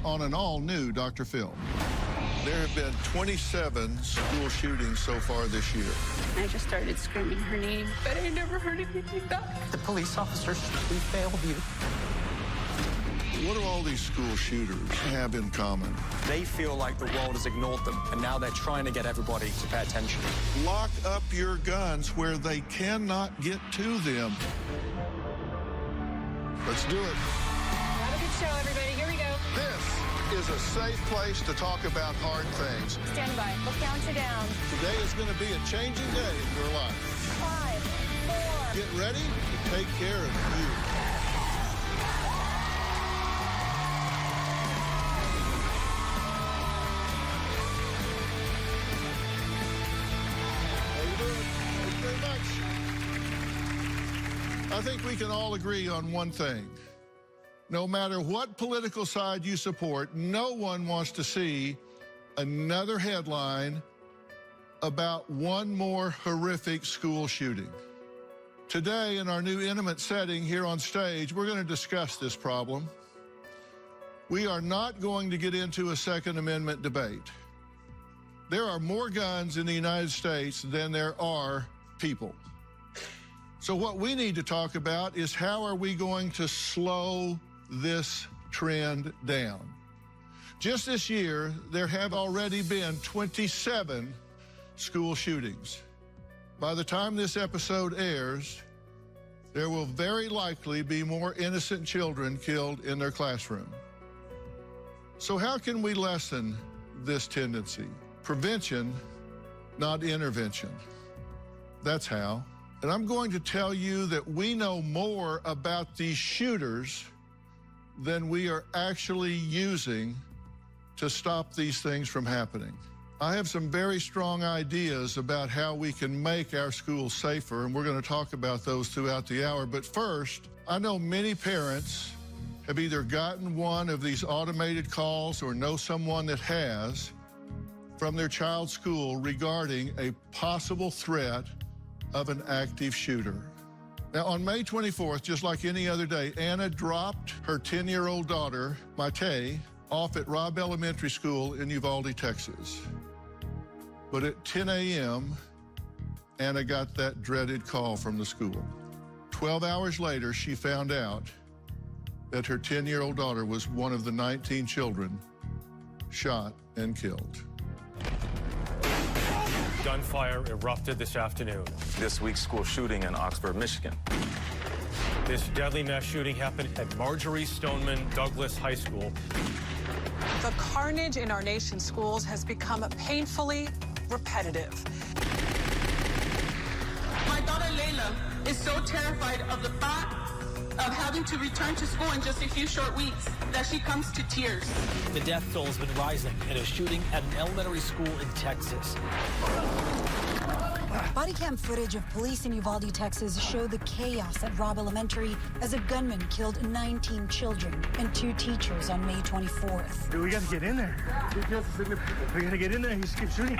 on an all-new Dr. Phil. There have been 27 school shootings so far this year. I just started screaming her name, but I never heard anything back. The police officers, we failed you. What do all these school shooters have in common? They feel like the world has ignored them, and now they're trying to get everybody to pay attention. Lock up your guns where they cannot get to them. Let's do it. Have a good show, everybody. Here we go. This is a safe place to talk about hard things. Stand by. We'll count you down. Today is going to be a changing day in your life. 5, 4. Get ready to take care of you. I think we can all agree on one thing. No matter what political side you support, no one wants to see another headline about one more horrific school shooting. Today, in our new intimate setting here on stage, we're going to discuss this problem. We are not going to get into a Second Amendment debate. There are more guns in the United States than there are people. So what we need to talk about is how are we going to slow this trend down? Just this year, there have already been 27 school shootings. By the time this episode airs, there will very likely be more innocent children killed in their classroom. So how can we lessen this tendency? Prevention, not intervention. That's how. And I'm going to tell you that we know more about these shooters than we are actually using to stop these things from happening. I have some very strong ideas about how we can make our schools safer, and we're going to talk about those throughout the hour. But first, I know many parents have either gotten one of these automated calls or know someone that has from their child's school regarding a possible threat of an active shooter. Now, on May 24th, just like any other day, Anna dropped her 10-year-old daughter, Maite, off at Robb Elementary School in Uvalde, Texas. But at 10 a.m., Anna got that dreaded call from the school. 12 hours later, she found out that her 10-year-old daughter was one of the 19 children shot and killed. Gunfire erupted this afternoon. This week's school shooting in Oxford, Michigan. This deadly mass shooting happened at Marjorie Stoneman Douglas High School. The carnage in our nation's schools has become painfully repetitive. My daughter Layla is so terrified of the thought of having to return to school in just a few short weeks that she comes to tears. The death toll has been rising in a shooting at an elementary school in Texas. Body cam footage of police in Uvalde, Texas show the chaos at Robb Elementary as a gunman killed 19 children and 2 teachers on May 24th. Dude, we gotta get in there. We gotta get in there. He just keeps shooting.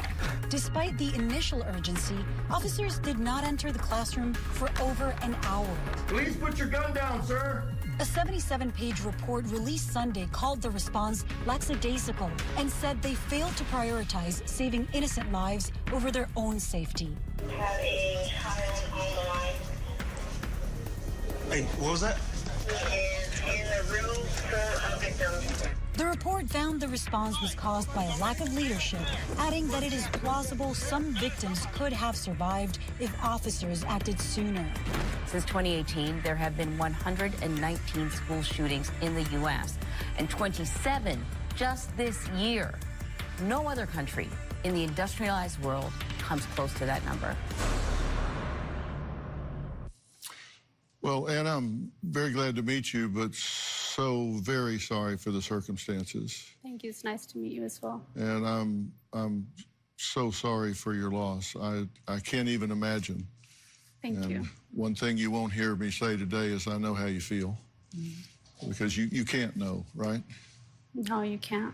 Despite the initial urgency, officers did not enter the classroom for over an hour. Please put your gun down, sir. A 77-page report released Sunday called the response lackadaisical and said they failed to prioritize saving innocent lives over their own safety. Have a child on the line. Hey, what was that? He is in a room full of victims. The report found the response was caused by a lack of leadership, adding that it is plausible some victims could have survived if officers acted sooner. Since 2018, there have been 119 school shootings in the U.S. and 27 just this year. No other country in the industrialized world comes close to that number. Well, Anna, I'm very glad to meet you, but so very sorry for the circumstances. Thank you. It's nice to meet you as well. And I'm so sorry for your loss. I can't even imagine. Thank you. One thing you won't hear me say today is I know how you feel. Because you can't know, right? No, you can't.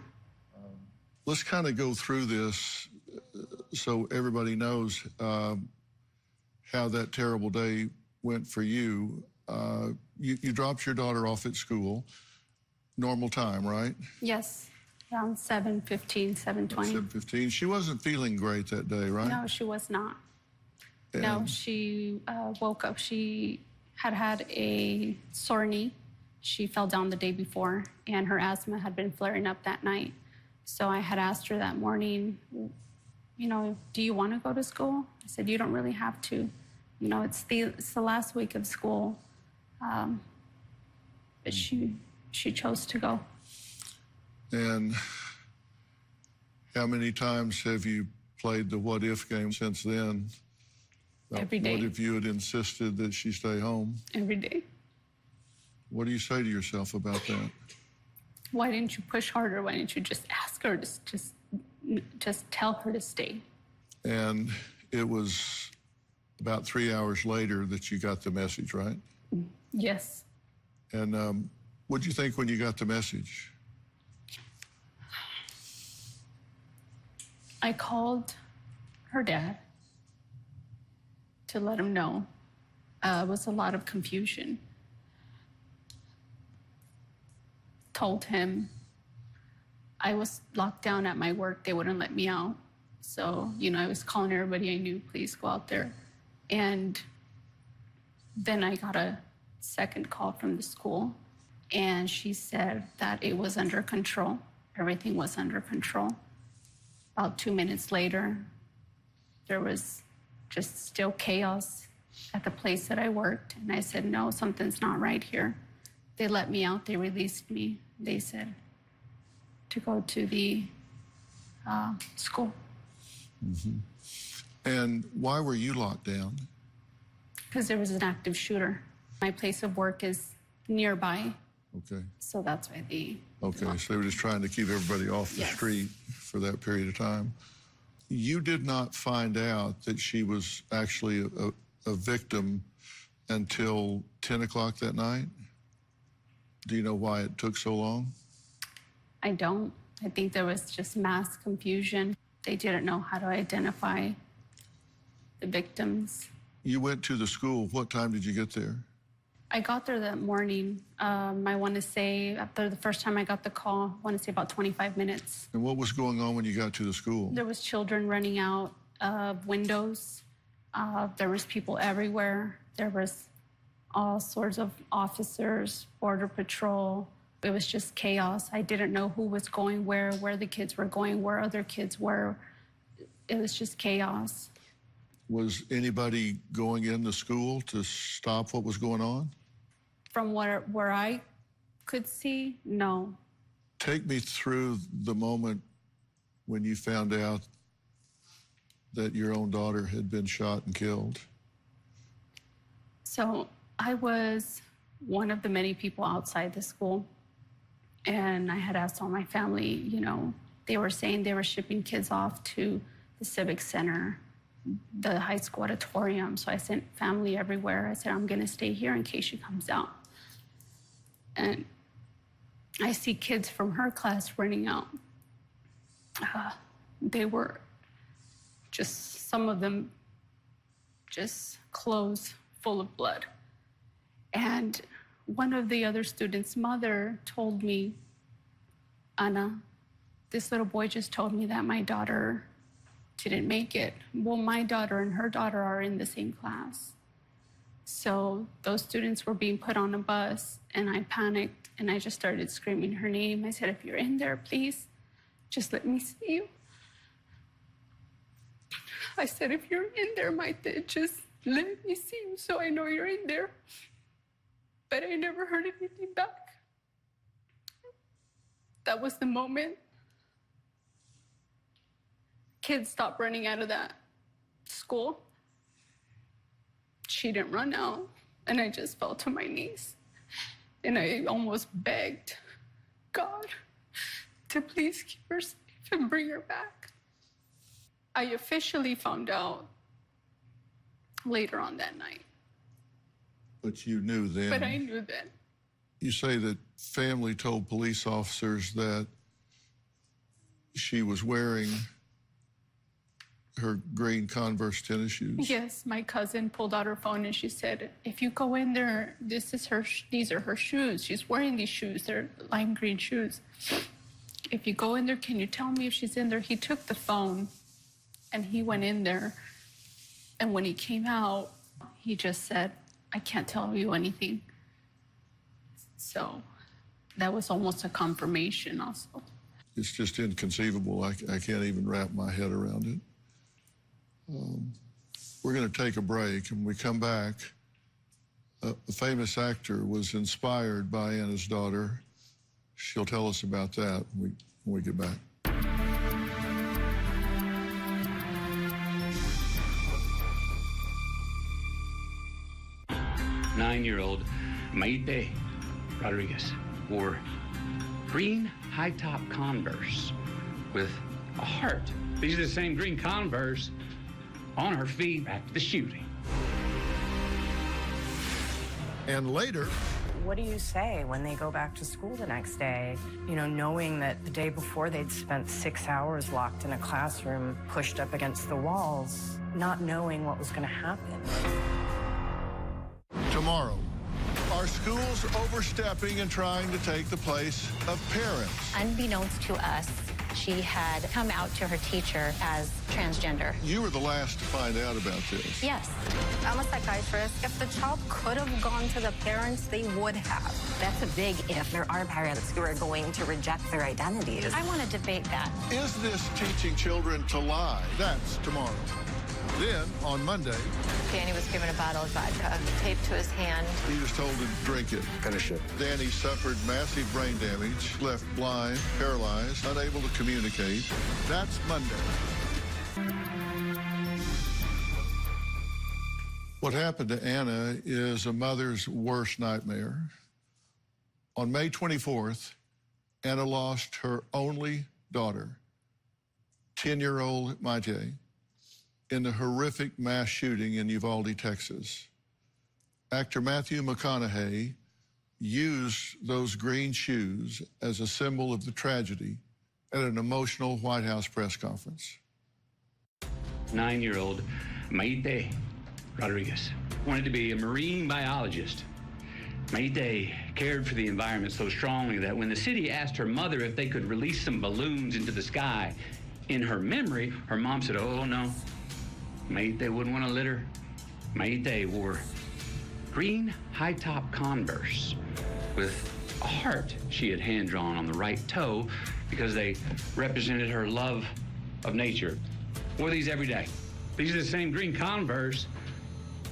Let's kind of go through this so everybody knows how that terrible day went for you. You dropped your daughter off at school. normal time, right? Yes, around 7:15, 7:20. 7:15. She wasn't feeling great that day, right? No, she was not. No, And- she woke up. She had a sore knee. She fell down the day before, and her asthma had been flaring up that night. So I had asked her that morning, you know, do you want to go to school? I said, you don't really have to. You know, it's the last week of school. But she chose to go. And how many times have you played the what if game since then? Every day. What if you had insisted that she stay home? Every day. What do you say to yourself about that? Why didn't you push harder? Why didn't you just ask her to just tell her to stay? And it was about 3 hours later that you got the message, right? Yes. And what'd you think when you got the message? I called her dad to let him know. It was a lot of confusion. Told him I was locked down at my work. They wouldn't let me out. So, you know, I was calling everybody I knew, please go out there. And then I got a second call from the school, and she said that it was under control. Everything was under control. About 2 minutes later, there was just still chaos at the place that I worked. And I said, no, something's not right here. They let me out. They released me. They said to go to the school. Mm-hmm. And why were you locked down? Because there was an active shooter. My place of work is nearby. Okay. So that's why they... Okay, so they were just trying to keep everybody off the Yes. street for that period of time. You did not find out that she was actually a victim until 10 o'clock that night? Do you know why it took so long? I don't. I think there was just mass confusion. They didn't know how to identify the victims. You went to the school. What time did you get there? I got there that morning. I want to say after the first time I got the call, I want to say about 25 minutes. And what was going on when you got to the school? There was children running out of windows. There was people everywhere. There was all sorts of officers, border patrol. It was just chaos. I didn't know who was going where the kids were going, where other kids were. It was just chaos. Was anybody going in the school to stop what was going on? From where I could see, no. Take me through the moment when you found out that your own daughter had been shot and killed. So I was one of the many people outside the school. And I had asked all my family, you know, they were saying they were shipping kids off to the Civic Center, the high school auditorium. So I sent family everywhere. I said, I'm going to stay here in case she comes out. And I see kids from her class running out. They were just, some of them, just clothes full of blood. And one of the other students' mother told me, Anna, this little boy just told me that my daughter didn't make it. Well, my daughter and her daughter are in the same class. So those students were being put on a bus, and I panicked, and I just started screaming her name. I said, if you're in there, please, just let me see you. I said, if you're in there, Maite, just let me see you so I know you're in there. But I never heard anything back. That was the moment kids stopped running out of that school. She didn't run out, and I just fell to my knees. And I almost begged God to please keep her safe and bring her back. I officially found out later on that night. But you knew then. But I knew then. You say that family told police officers that she was wearing her green Converse tennis shoes? Yes, my cousin pulled out her phone and she said, if you go in there, these are her shoes. She's wearing these shoes. They're lime green shoes. If you go in there, can you tell me if she's in there? He took the phone and he went in there. And when he came out, he just said, I can't tell you anything. So that was almost a confirmation also. It's just inconceivable. I can't even wrap my head around it. We're going to take a break, and when we come back, a famous actor was inspired by Anna's daughter. She'll tell us about that when we get back. Nine-year-old Maite Rodriguez wore green high-top Converse with a heart. These are the same green Converse on her feet after the shooting. And later... What do you say when they go back to school the next day? You know, knowing that the day before they'd spent 6 hours locked in a classroom, pushed up against the walls, not knowing what was going to happen. Tomorrow, are schools overstepping and trying to take the place of parents? Unbeknownst to us, she had come out to her teacher as transgender. You were the last to find out about this. Yes. I'm a psychiatrist. If the child could have gone to the parents, they would have. That's a big if. There are parents who are going to reject their identities. I want to debate that. Is this teaching children to lie? That's tomorrow. Then, on Monday... Danny was given a bottle of vodka taped to his hand. He was told to drink it. Finish it. Danny suffered massive brain damage, left blind, paralyzed, unable to communicate. That's Monday. What happened to Anna is a mother's worst nightmare. On May 24th, Anna lost her only daughter, 10-year-old Maite, in the horrific mass shooting in Uvalde, Texas. Actor Matthew McConaughey used those green shoes as a symbol of the tragedy at an emotional White House press conference. 9-year-old Maite Rodriguez wanted to be a marine biologist. Maite cared for the environment so strongly that when the city asked her mother if they could release some balloons into the sky, in her memory, her mom said, oh, no. Maite wouldn't want to litter. Maite wore green high-top Converse with a heart she had hand-drawn on the right toe because they represented her love of nature. Wore these every day. These are the same green Converse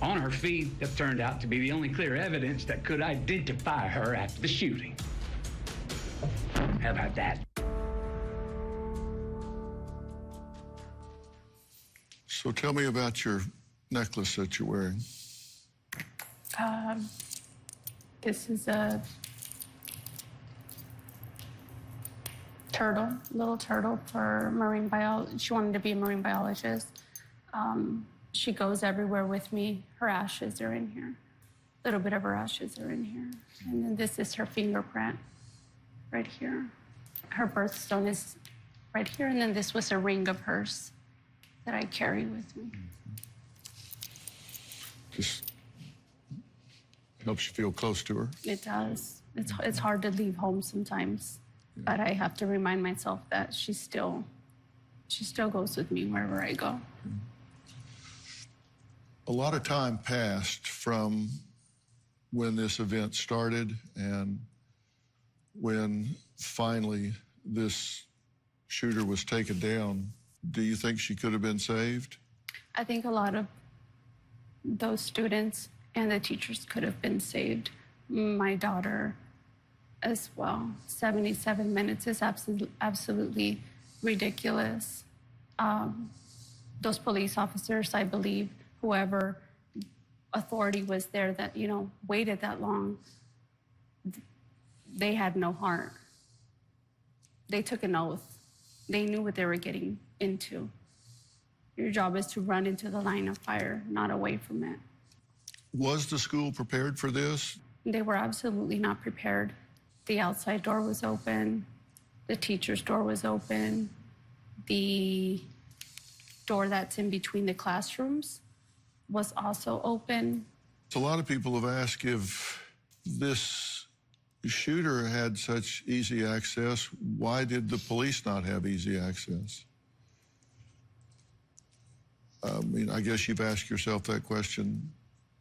on her feet that turned out to be the only clear evidence that could identify her after the shooting. How about that? So tell me about your necklace that you're wearing. This is a turtle, little turtle for marine biology. She wanted to be a marine biologist. She goes everywhere with me. Her ashes are in here. A little bit of her ashes are in here. And then this is her fingerprint right here. Her birthstone is right here. And then this was a ring of hers that I carry with me. Just helps you feel close to her. It does. It's hard to leave home sometimes, but I have to remind myself that she still goes with me wherever I go. A lot of time passed from when this event started and when finally this shooter was taken down. Do you think she could have been saved? I think a lot of those students and the teachers could have been saved. My daughter as well. 77 minutes is absolutely ridiculous. Those police officers, I believe, whoever authority was there that, waited that long, they had no heart. They took an oath. They knew what they were getting into. Your job is to run into the line of fire, not away from it. Was the school prepared for this? They were absolutely not prepared. The outside door was open. The teacher's door was open. The door that's in between the classrooms was also open. So a lot of people have asked if this shooter had such easy access, why did the police not have easy access? I mean, I guess you've asked yourself that question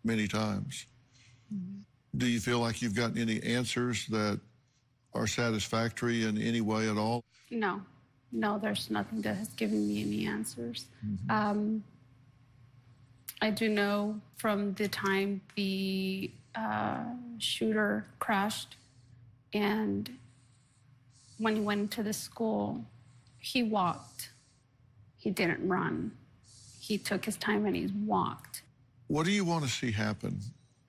many times. Mm-hmm. Do you feel like you've gotten any answers that are satisfactory in any way at all? No, there's nothing that has given me any answers. I do know from the time the shooter crashed and when he went to the school, he walked. He didn't run. He took his time and he walked. What do you want to see happen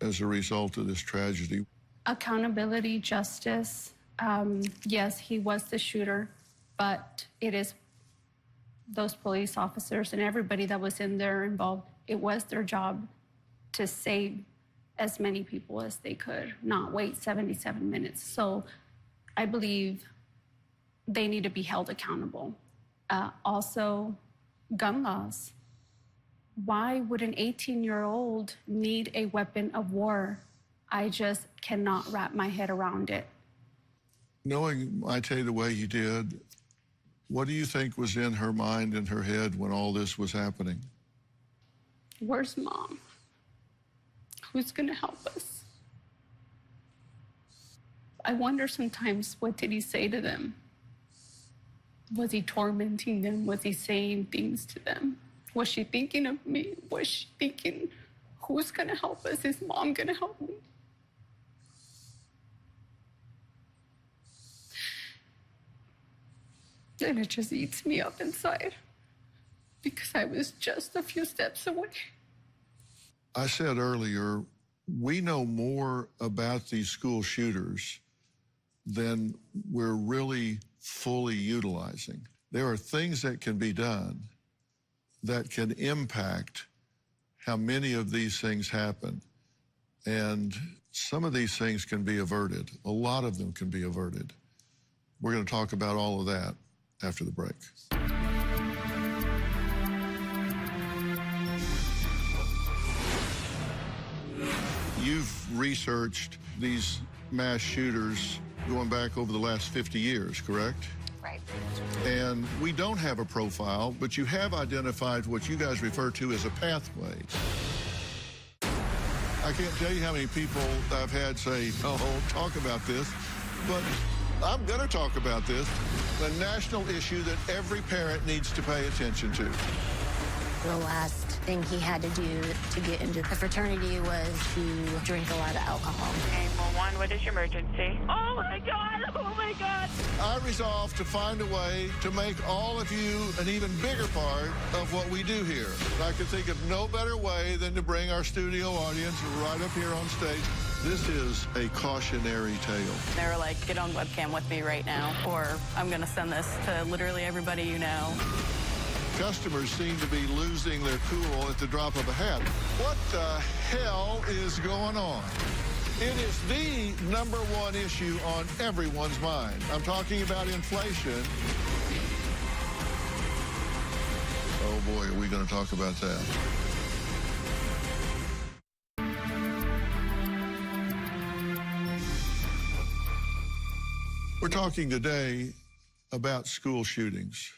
as a result of this tragedy? Accountability, justice. Yes, he was the shooter, but it is those police officers and everybody that was in there involved. It was their job to save as many people as they could, not wait 77 minutes. So I believe they need to be held accountable. Also, gun laws. Why would an 18-year-old need a weapon of war? I just cannot wrap my head around it. Knowing Maite the way you did, what do you think was in her mind and her head when all this was happening? Where's Mom? Who's gonna help us? I wonder sometimes, what did he say to them? Was he tormenting them? Was he saying things to them? Was she thinking of me? Was she thinking, who's gonna help us? Is Mom gonna help me? And it just eats me up inside because I was just a few steps away. I said earlier, we know more about these school shooters than we're really fully utilizing. There are things that can be done that can impact how many of these things happen. And some of these things can be averted. A lot of them can be averted. We're going to talk about all of that after the break. You've researched these mass shooters going back over the last 50 years, correct? Right. And we don't have a profile, but you have identified what you guys refer to as a pathway. I can't tell you how many people I've had say, oh, talk about this, but I'm going to talk about this, a national issue that every parent needs to pay attention to. The last thing he had to do to get into the fraternity was to drink a lot of alcohol. 911, what is your emergency? Oh my God, oh my God. I resolved to find a way to make all of you an even bigger part of what we do here. I could think of no better way than to bring our studio audience right up here on stage. This is a cautionary tale. They were like, get on webcam with me right now, or I'm going to send this to literally everybody you know. Customers seem to be losing their cool at the drop of a hat. What the hell is going on? It is the #1 issue on everyone's mind. I'm talking about inflation. Oh boy, are we going to talk about that? We're talking today about school shootings.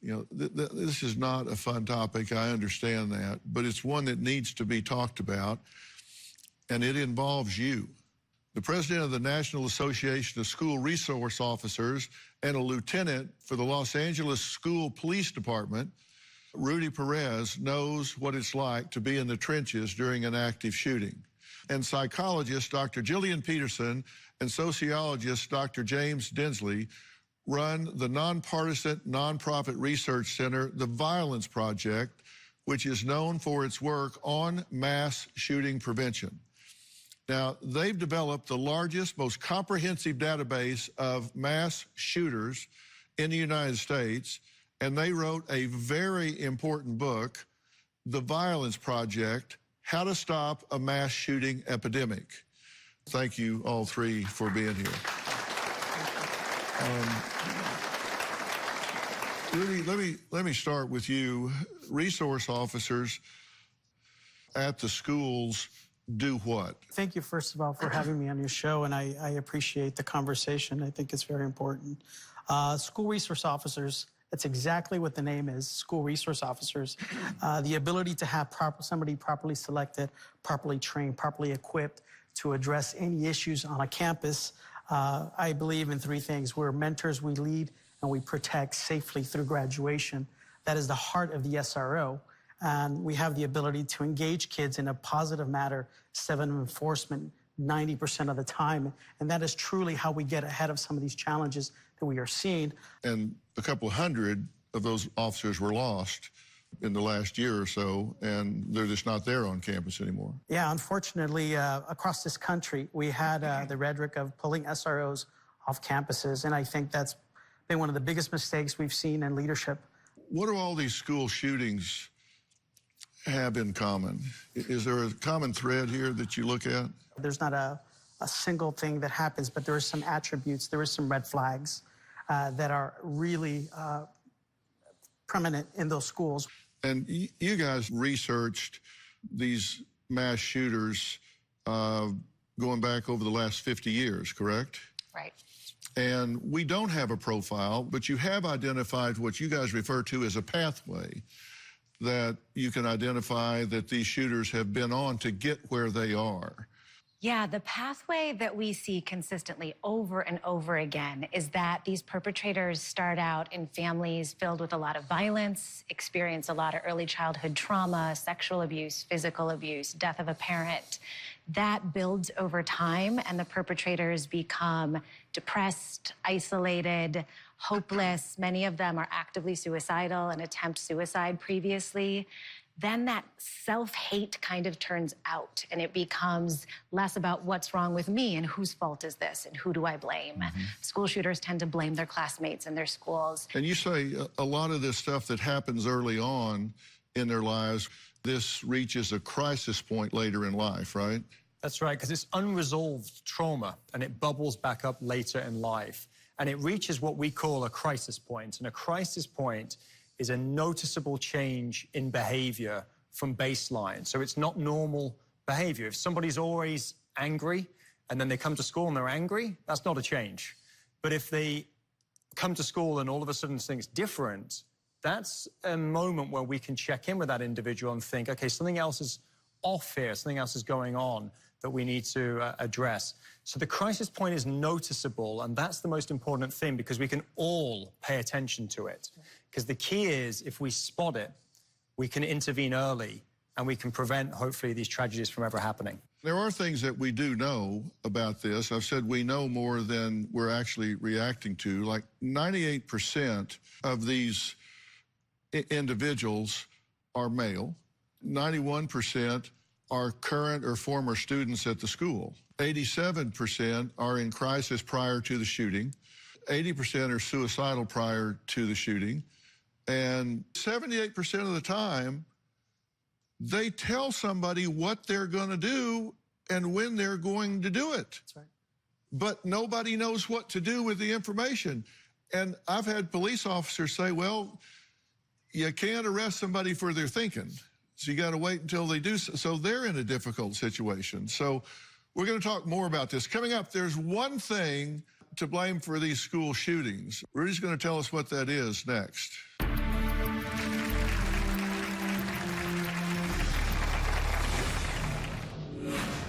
You know, this is not a fun topic, I understand that, but it's one that needs to be talked about, and it involves you. The president of the National Association of School Resource Officers and a lieutenant for the Los Angeles School Police Department, Rudy Perez, knows what it's like to be in the trenches during an active shooting. And psychologist Dr. Jillian Peterson and sociologist Dr. James Dinsley run the nonpartisan nonprofit research center, The Violence Project, which is known for its work on mass shooting prevention. Now, they've developed the largest, most comprehensive database of mass shooters in the United States, and they wrote a very important book, The Violence Project, How to Stop a Mass Shooting Epidemic. Thank you all three for being here. Rudy, let me start with you. Resource officers at the schools do what? Thank you, first of all, for having me on your show, and I appreciate the conversation. I think it's very important. School resource officers, that's exactly what the name is, school resource officers. The ability to have somebody properly selected, properly trained, properly equipped to address any issues on a campus. I believe in three things. We're mentors, we lead, and we protect safely through graduation. That is the heart of the SRO. And we have the ability to engage kids in a positive manner, 7 enforcement 90% of the time. And that is truly how we get ahead of some of these challenges that we are seeing. And a couple hundred of those officers were lost in the last year or so, and they're just not there on campus anymore. Yeah, unfortunately, across this country, we had the rhetoric of pulling SROs off campuses, and I think that's been one of the biggest mistakes we've seen in leadership. What do all these school shootings have in common? Is there a common thread here that you look at? There's not a single thing that happens, but there are some attributes, there are some red flags that are really prominent in those schools. And you guys researched these mass shooters going back over the last 50 years, correct? Right. And we don't have a profile, but you have identified what you guys refer to as a pathway that you can identify that these shooters have been on to get where they are. Yeah, the pathway that we see consistently over and over again is that these perpetrators start out in families filled with a lot of violence, experience a lot of early childhood trauma, sexual abuse, physical abuse, death of a parent. That builds over time, and the perpetrators become depressed, isolated, hopeless. Many of them are actively suicidal and attempt suicide previously. Then that self-hate kind of turns out, and it becomes less about what's wrong with me and whose fault is this and who do I blame. School shooters tend to blame their classmates and their schools. And you say a lot of this stuff that happens early on in their lives, this reaches a crisis point later in life, right? That's right, because it's unresolved trauma, and it bubbles back up later in life. And it reaches what we call a crisis point. And a crisis point is a noticeable change in behavior from baseline. So it's not normal behavior. If somebody's always angry and then they come to school and they're angry, that's not a change. But if they come to school and all of a sudden things different, that's a moment where we can check in with that individual and think, okay, something else is off here, something else is going on that we need to address. So the crisis point is noticeable, and that's the most important thing because we can all pay attention to it. Because the key is, if we spot it, we can intervene early, and we can prevent, hopefully, these tragedies from ever happening. There are things that we do know about this. I've said we know more than we're actually reacting to. Like 98% of these individuals are male. 91% are current or former students at the school. 87% are in crisis prior to the shooting. 80% are suicidal prior to the shooting. And 78% of the time, they tell somebody what they're going to do and when they're going to do it. That's right. But nobody knows what to do with the information. And I've had police officers say, well, you can't arrest somebody for their thinking. So you got to wait until they do so. So they're in a difficult situation. So we're going to talk more about this. Coming up, there's one thing to blame for these school shootings. Rudy's going to tell us what that is next.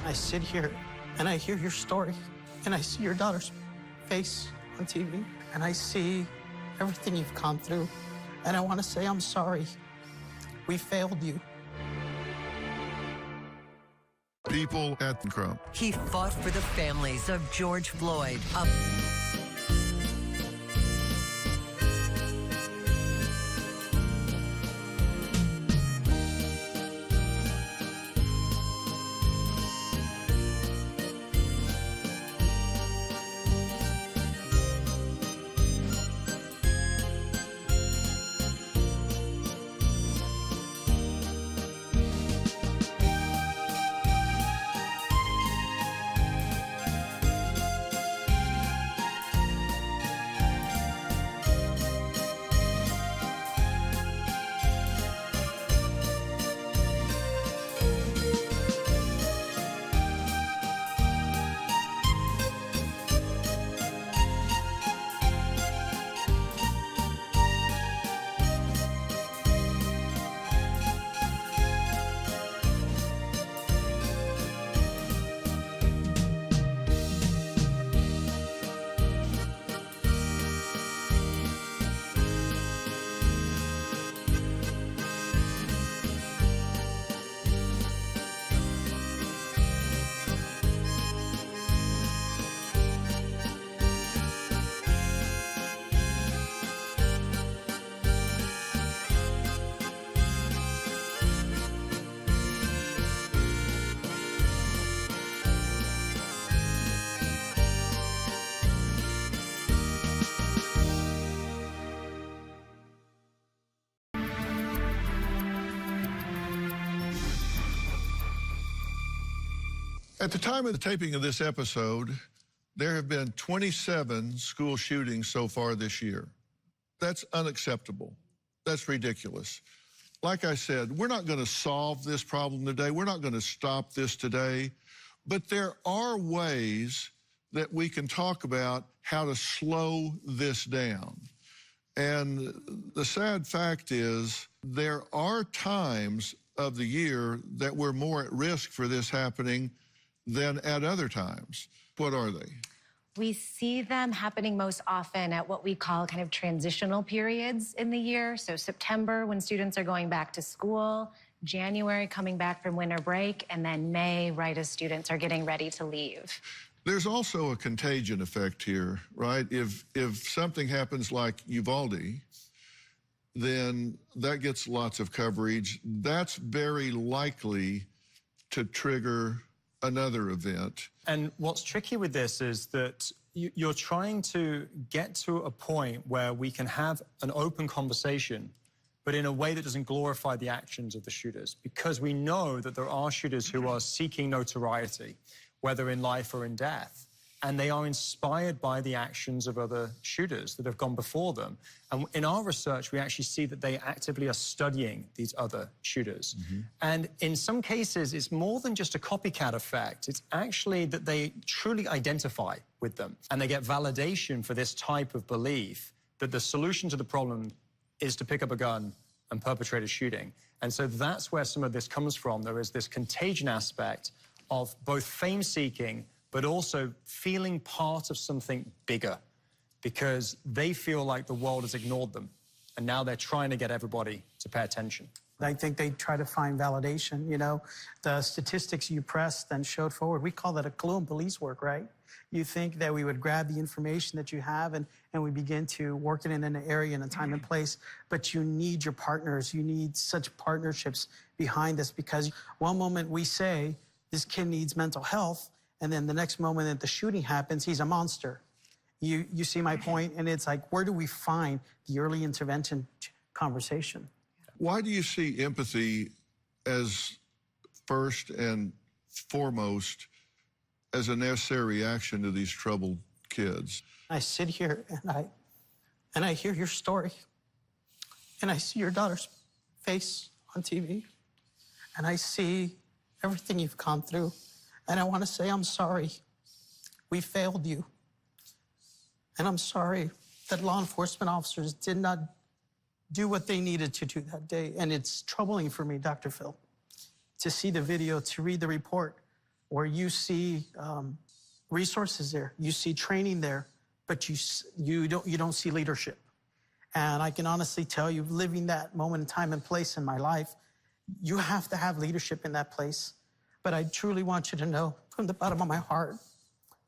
I sit here and I hear your story and I see your daughter's face on TV and I see everything you've gone through. And I want to say I'm sorry. We failed you. People at Crump. He fought for the families of George Floyd. At the time of the taping of this episode, there have been 27 school shootings so far this year. That's unacceptable. That's ridiculous. Like I said, we're not going to solve this problem today. We're not going to stop this today. But there are ways that we can talk about how to slow this down. And the sad fact is there are times of the year that we're more at risk for this happening than at other times. What are they? We see them happening most often at what we call kind of transitional periods in the year. So September, when students are going back to school, January, coming back from winter break, and then May, right as students are getting ready to leave. There's also a contagion effect here, right? If something happens like Uvalde, then that gets lots of coverage. That's very likely to trigger another event. And what's tricky with this is that you're trying to get to a point where we can have an open conversation, but in a way that doesn't glorify the actions of the shooters, because we know that there are shooters who are seeking notoriety, whether in life or in death, and they are inspired by the actions of other shooters that have gone before them. And in our research, we actually see that they actively are studying these other shooters. And in some cases, it's more than just a copycat effect. It's actually that they truly identify with them, and they get validation for this type of belief that the solution to the problem is to pick up a gun and perpetrate a shooting. And so that's where some of this comes from. There is this contagion aspect of both fame-seeking, but also feeling part of something bigger, because they feel like the world has ignored them, and now they're trying to get everybody to pay attention. I think they try to find validation. You know, the statistics you pressed and showed forward, we call that a clue in police work, right? You think that we would grab the information that you have and we begin to work it in an area and a time and place, but you need your partners. You need such partnerships behind this, because one moment we say this kid needs mental health, and then the next moment that the shooting happens, he's a monster. You see my point? And it's like, where do we find the early intervention conversation? Why do you see empathy as first and foremost as a necessary reaction to these troubled kids? I sit here and I hear your story, and I see your daughter's face on TV, and I see everything you've gone through, and I want to say I'm sorry. We failed you. And I'm sorry that law enforcement officers did not do what they needed to do that day. And it's troubling for me, Dr. Phil, to see the video, to read the report, where you see resources there, you see training there, but you don't see leadership. And I can honestly tell you, living that moment in time and place in my life, you have to have leadership in that place. But I truly want you to know, from the bottom of my heart,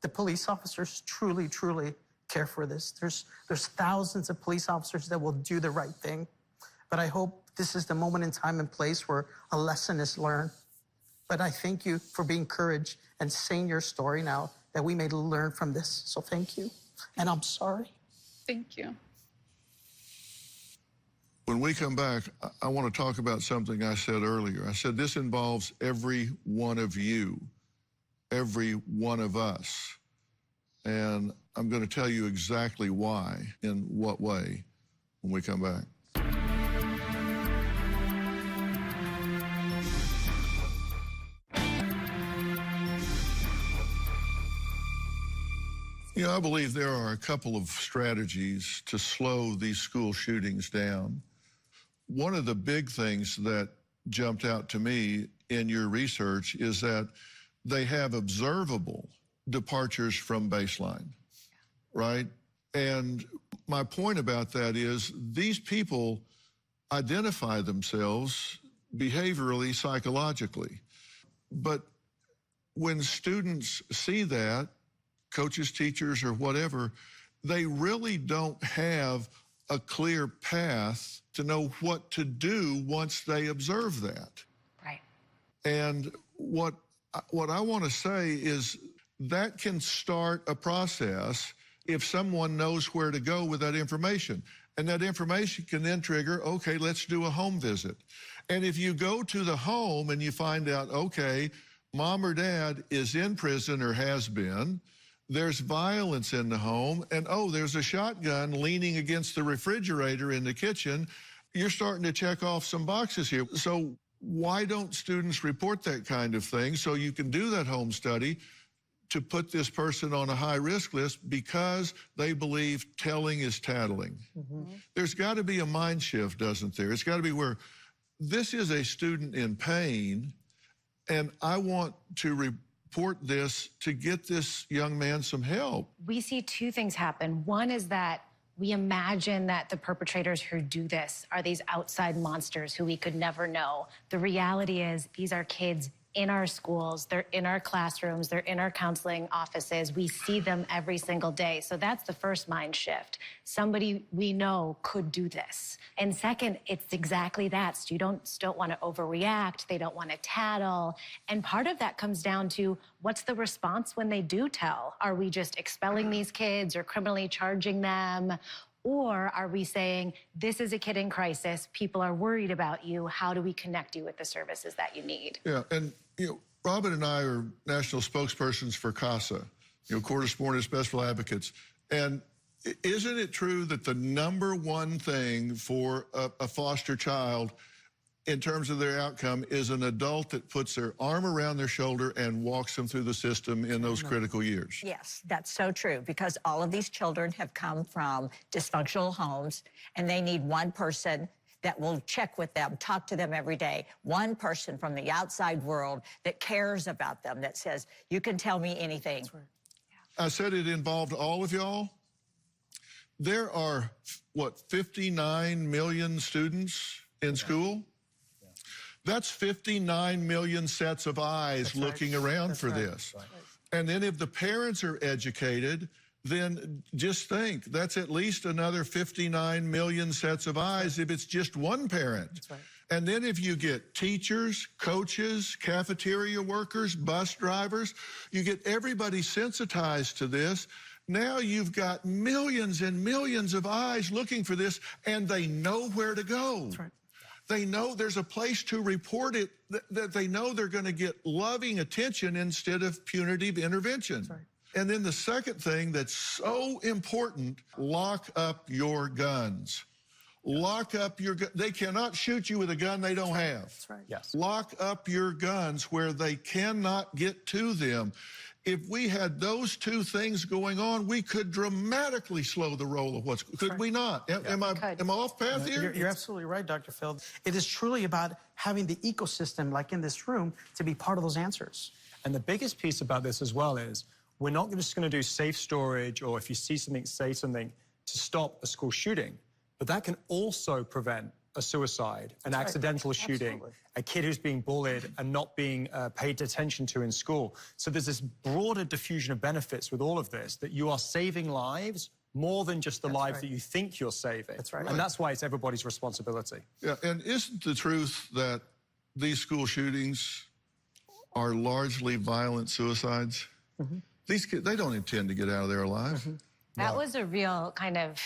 the police officers truly, truly care for this. There's thousands of police officers that will do the right thing. But I hope this is the moment in time and place where a lesson is learned. But I thank you for being courage and saying your story now, that we may learn from this. So thank you. And I'm sorry. Thank you. When we come back, I want to talk about something I said earlier. I said this involves every one of you, every one of us. And I'm going to tell you exactly why, in what way, when we come back. You know, I believe there are a couple of strategies to slow these school shootings down. One of the big things that jumped out to me in your research is that they have observable departures from baseline, right? And my point about that is these people identify themselves behaviorally, psychologically. But when students see that, coaches, teachers, or whatever, they really don't have a clear path to know what to do once they observe that. Right. And what I want to say is that can start a process if someone knows where to go with that information. And that information can then trigger, okay, let's do a home visit. And if you go to the home and you find out, okay, mom or dad is in prison or has been, there's violence in the home, and oh, there's a shotgun leaning against the refrigerator in the kitchen, you're starting to check off some boxes here. So why don't students report that kind of thing so you can do that home study to put this person on a high-risk list because they believe telling is tattling? There's got to be a mind shift, doesn't there? It's got to be where this is a student in pain, and I want to report this to get this young man some help. We see two things happen. One is that we imagine that the perpetrators who do this are these outside monsters who we could never know. The reality is these are kids in our schools, they're in our classrooms, they're in our counseling offices. We see them every single day. So that's the first mind shift. Somebody we know could do this. And second, it's exactly that. Students don't want to overreact. They don't want to tattle. And part of that comes down to what's the response when they do tell? Are we just expelling these kids or criminally charging them? Or are we saying, this is a kid in crisis, people are worried about you, how do we connect you with the services that you need? Yeah, and Robin and I are national spokespersons for CASA, Court of Sport and Special Advocates. And isn't it true that the #1 thing for a foster child in terms of their outcome is an adult that puts their arm around their shoulder and walks them through the system in those critical years? Yes, that's so true, because all of these children have come from dysfunctional homes, and they need one person that will check with them, talk to them every day, one person from the outside world that cares about them, that says, you can tell me anything. That's right. I said it involved all of y'all. There are, 59 million students in school? That's 59 million sets of eyes looking around for this. And then if the parents are educated, then just think, that's at least another 59 million sets of eyes if it's just one parent. And then if you get teachers, coaches, cafeteria workers, bus drivers, you get everybody sensitized to this. Now you've got millions and millions of eyes looking for this, and they know where to go. They know there's a place to report it, that they know they're going to get loving attention instead of punitive intervention. And then the second thing that's so important, lock up your guns. Lock up your guns. They cannot shoot you with a gun they don't have. That's right. Yes. Lock up your guns where they cannot get to them. If we had those two things going on, we could dramatically slow the roll of what's... Could we not? Am I off path here? You're absolutely right, Dr. Phil. It is truly about having the ecosystem, like in this room, to be part of those answers. And the biggest piece about this as well is we're not just going to do safe storage or if you see something, say something to stop a school shooting, but that can also prevent a suicide, an accidental shooting, a kid who's being bullied and not being paid attention to in school. So there's this broader diffusion of benefits with all of this, that you are saving lives more than just the lives that you think you're saving. That's right. And that's why it's everybody's responsibility. Yeah, and isn't the truth that these school shootings are largely violent suicides? These kids, they don't intend to get out of there alive. That was a real kind of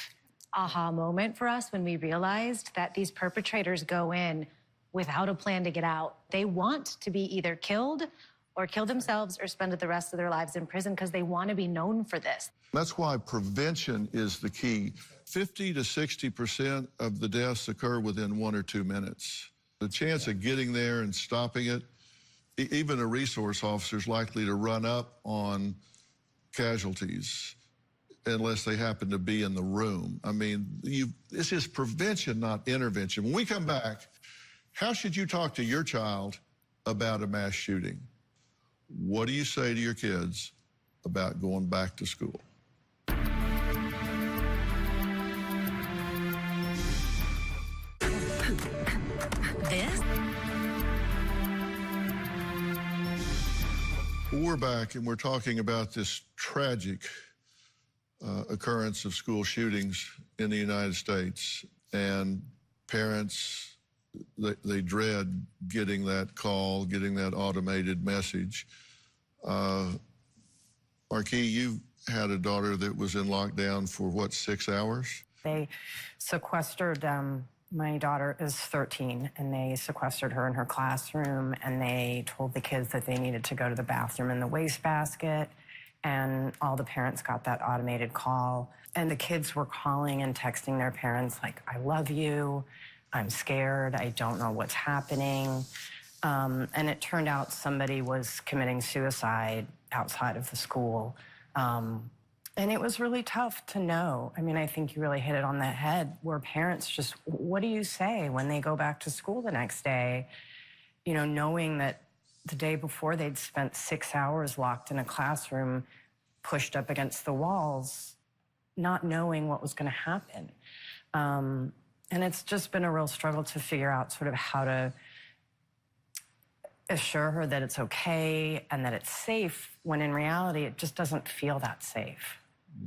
aha moment for us when we realized that these perpetrators go in without a plan to get out. They want to be either killed or kill themselves or spend the rest of their lives in prison because they want to be known for this. That's why prevention is the key. 50 to 60% of the deaths occur within 1 or 2 minutes. The chance of getting there and stopping it, even a resource officer is likely to run up on casualties unless they happen to be in the room. I mean, this is prevention, not intervention. When we come back, how should you talk to your child about a mass shooting? What do you say to your kids about going back to school? This? We're back, and we're talking about this tragic occurrence of school shootings in the United States. And parents, they dread getting that call, getting that automated message. Marquis, you had a daughter that was in lockdown for, what, 6 hours? They sequestered My daughter is 13, and they sequestered her in her classroom, and they told the kids that they needed to go to the bathroom in the wastebasket, and all the parents got that automated call. And the kids were calling and texting their parents like, I love you, I'm scared, I don't know what's happening. And it turned out somebody was committing suicide outside of the school. And it was really tough to know. I mean, I think you really hit it on the head, where parents just, what do you say when they go back to school the next day? You know, knowing that the day before they'd spent 6 hours locked in a classroom, pushed up against the walls, not knowing what was going to happen. And it's just been a real struggle to figure out sort of how to assure her that it's okay and that it's safe, when in reality, it just doesn't feel that safe.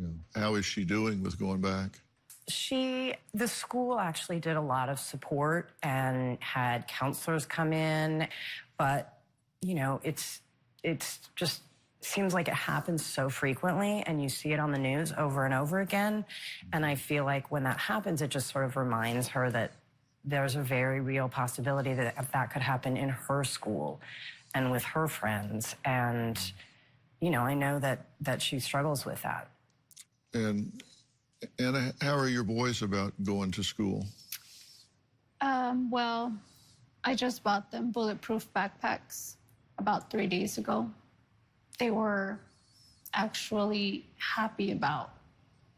Yeah. How is she doing with going back? The school actually did a lot of support and had counselors come in, but, you know, it's just seems like it happens so frequently, and you see it on the news over and over again. And I feel like when that happens, it just sort of reminds her that there's a very real possibility that that could happen in her school and with her friends. And, you know, I know that she struggles with that. And Anna, how are your boys about going to school? Well, I just bought them bulletproof backpacks about 3 days ago. They were actually happy about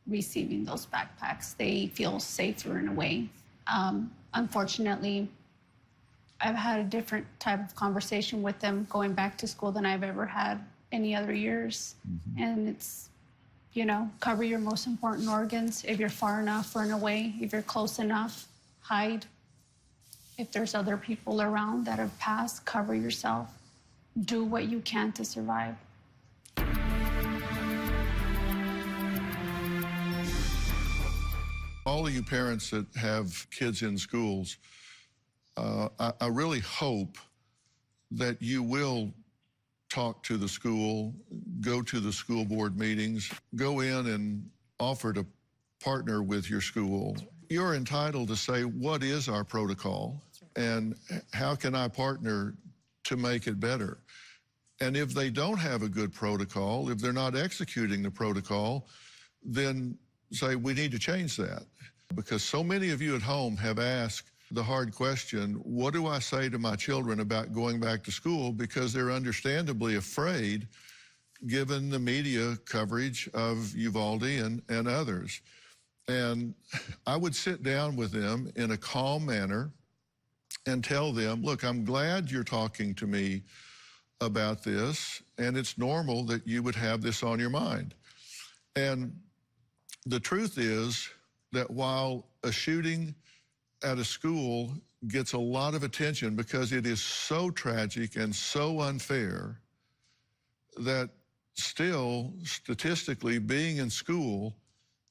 receiving those backpacks. They feel safer in a way. Unfortunately, I've had a different type of conversation with them going back to school than I've ever had any other years. Mm-hmm. And it's, you know, cover your most important organs. If you're far enough, run away. If you're close enough, hide. If there's other people around that have passed, cover yourself. Do what you can to survive. All of you parents that have kids in schools, I really hope that you will talk to the school, go to the school board meetings, go in and offer to partner with your school. You're entitled to say, what is our protocol and how can I partner to make it better? And if they don't have a good protocol, if they're not executing the protocol, then say, we need to change that. Because so many of you at home have asked the hard question, what do I say to my children about going back to school? Because they're understandably afraid, given the media coverage of Uvalde and others. And I would sit down with them in a calm manner and tell them, look, I'm glad you're talking to me about this, and it's normal that you would have this on your mind. And the truth is that while a shooting at a school gets a lot of attention because it is so tragic and so unfair, that still, statistically, being in school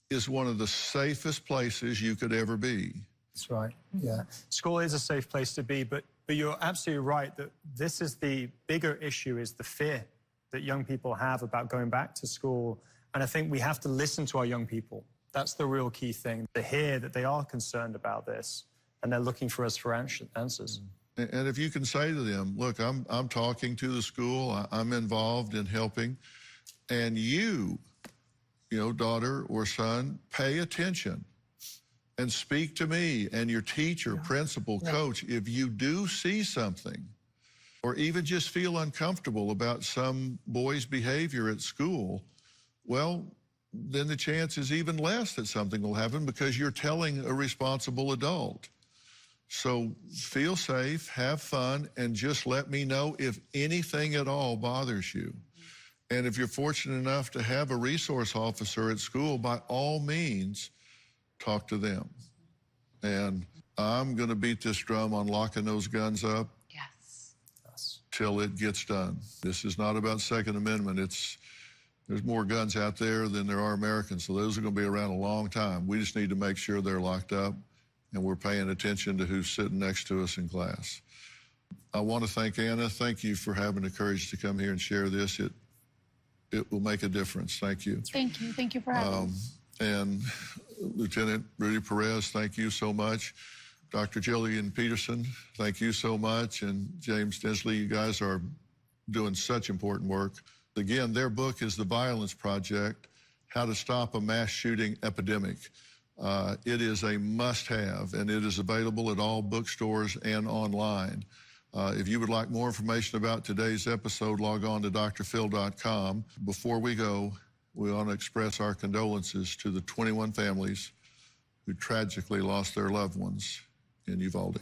is one of the safest places you could ever be. That's right, yeah. School is a safe place to be, but you're absolutely right that this is the bigger issue, is the fear that young people have about going back to school. And I think we have to listen to our young people. That's the real key thing, to hear that they are concerned about this and they're looking for us for answers. And if you can say to them, look, I'm talking to the school, I'm involved in helping, and you know, daughter or son, pay attention and speak to me and your teacher, principal, coach. If you do see something or even just feel uncomfortable about some boy's behavior at school, well, then the chance is even less that something will happen because you're telling a responsible adult. So feel safe, have fun, and just let me know if anything at all bothers you. And if you're fortunate enough to have a resource officer at school, by all means, talk to them. And I'm going to beat this drum on locking those guns up. Yes. Till it gets done. This is not about Second Amendment. There's more guns out there than there are Americans, so those are going to be around a long time. We just need to make sure they're locked up and we're paying attention to who's sitting next to us in class. I want to thank Anna. Thank you for having the courage to come here and share this. It will make a difference. Thank you. Thank you. Thank you for having me. And Lieutenant Rudy Perez, thank you so much. Dr. Jillian Peterson, thank you so much. And James Dinsley, you guys are doing such important work. Again, their book is The Violence Project, How to Stop a Mass Shooting Epidemic. It is a must-have, and it is available at all bookstores and online. If you would like more information about today's episode, log on to drphil.com. Before we go, we want to express our condolences to the 21 families who tragically lost their loved ones in Uvalde.